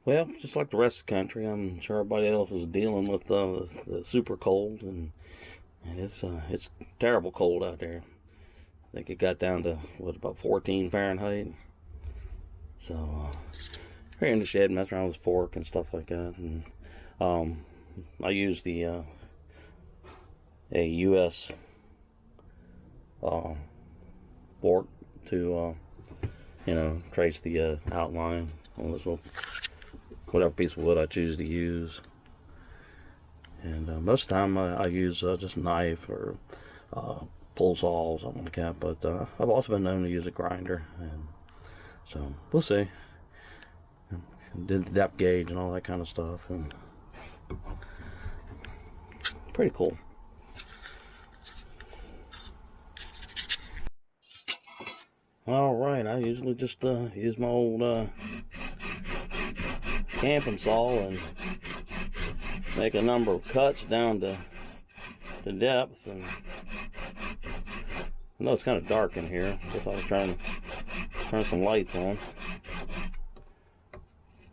Well, just like the rest of the country, I'm sure everybody else is dealing with the super cold, and it's terrible cold out there. I think it got down to what, about 14 Fahrenheit. So here in the shed, messing around with fork and stuff like that, and um, I use the a U.S. Uh, fork to trace the outline on this little whatever piece of wood I choose to use. And most of the time I use just a knife or pull saw or something like that. But I've also been known to use a grinder, and so we'll see. Did the depth gauge and all that kind of stuff, and pretty cool. All right, I usually just use my old camping saw and make a number of cuts down to depth. And I know it's kind of dark in here. If I was trying to turn some lights on,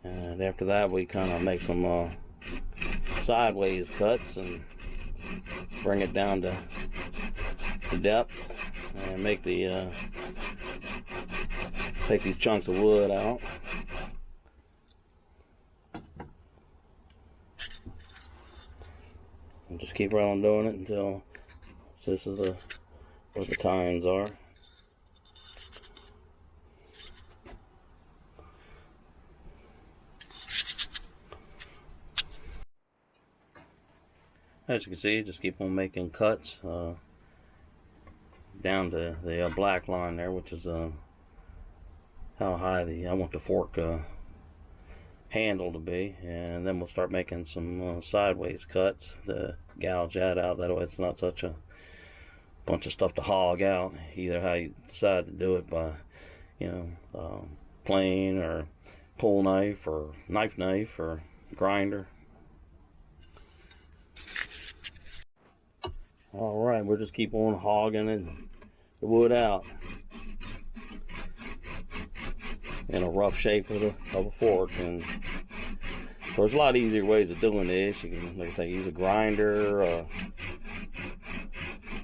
and after that we kind of make some sideways cuts and bring it down to depth and make take these chunks of wood out. And just keep right on doing it until this is where the tines are. As you can see, just keep on making cuts down to the black line there, which is how high I want the fork handle to be, and then we'll start making some sideways cuts to gouge that out. That way it's not such a bunch of stuff to hog out. Either how you decide to do it, by plane or pull knife or knife or grinder. All right, we'll just keep on hogging the wood out in a rough shape of a fork. And there's a lot easier ways of doing this. You can, like I say, use a grinder,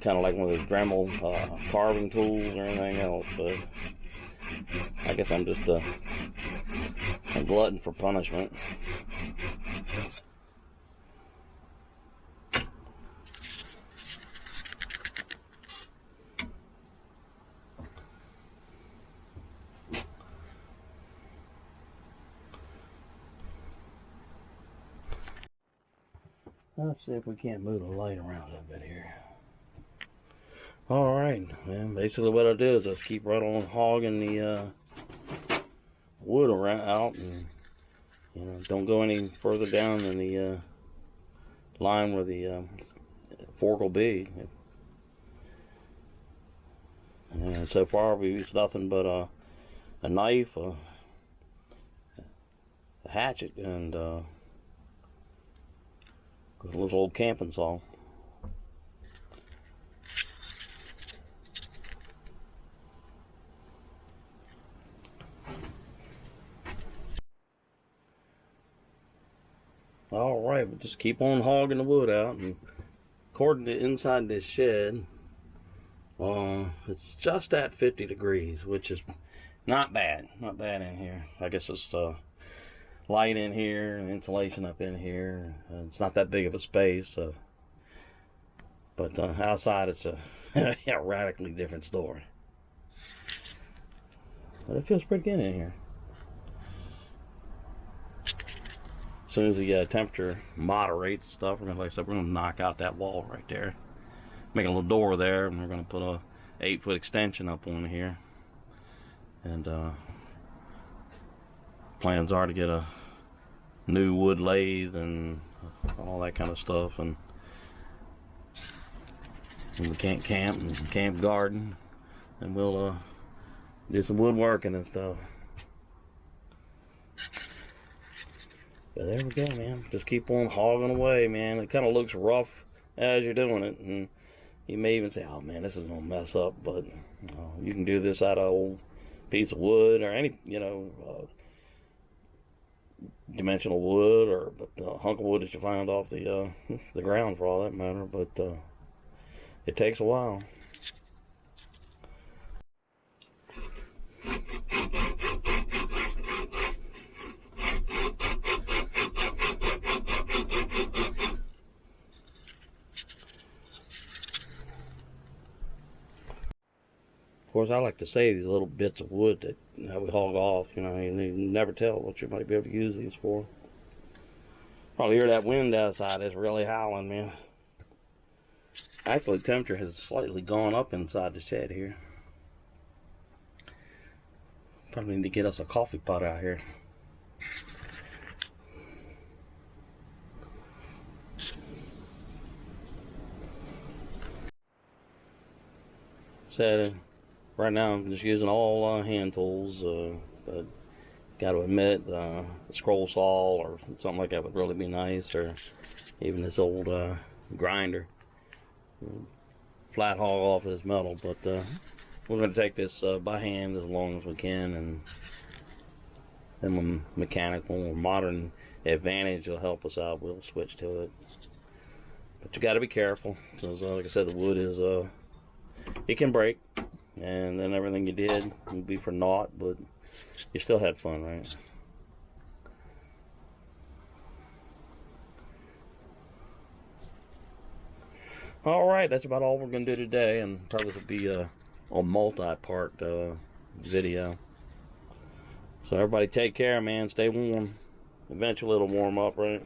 kind of like one of those Dremel carving tools or anything else. But I guess I'm just a glutton for punishment. Let's see if we can't move the light around a little bit here. Alright, and basically what I do is I just keep right on hogging the wood around out, and don't go any further down than the line where the fork will be. And so far we've used nothing but a knife, a hatchet, and a little old camping saw. Alright, but just keep on hogging the wood out. And according to inside this shed, it's just at 50 degrees, which is not bad in here. I guess it's light in here and insulation up in here. It's not that big of a space, so. But outside it's a radically different story. But it feels pretty good in here. As soon as the temperature moderates stuff, we're gonna knock out that wall right there, make a little door there, and we're gonna put a 8-foot extension up on here. And plans are to get a new wood lathe and all that kind of stuff, and we can't camp and camp garden, and we'll do some woodworking and stuff. But there we go, man. Just keep on hogging away, man. It kind of looks rough as you're doing it, and you may even say, oh man, this is gonna mess up, but you can do this out of an old piece of wood or any dimensional wood or a hunk of wood that you find off the ground for all that matter. But it takes a while. Of course, I like to save these little bits of wood that we hog off. You know, you never tell what you might be able to use these for. Probably hear that wind outside. It's really howling, man. Actually, temperature has slightly gone up inside the shed here. Probably need to get us a coffee pot out here. So, right now I'm just using all hand tools, but got to admit, a scroll saw or something like that would really be nice, or even this old grinder. Flat hog off this metal, but we're going to take this by hand as long as we can, and then when mechanical or modern advantage will help us out, we'll switch to it. But you got to be careful, because like I said, the wood is it can break, and then everything you did would be for naught, but you still had fun, right? Alright, that's about all we're going to do today, and probably this will be a multi-part video. So everybody take care, man. Stay warm. Eventually it'll warm up, right?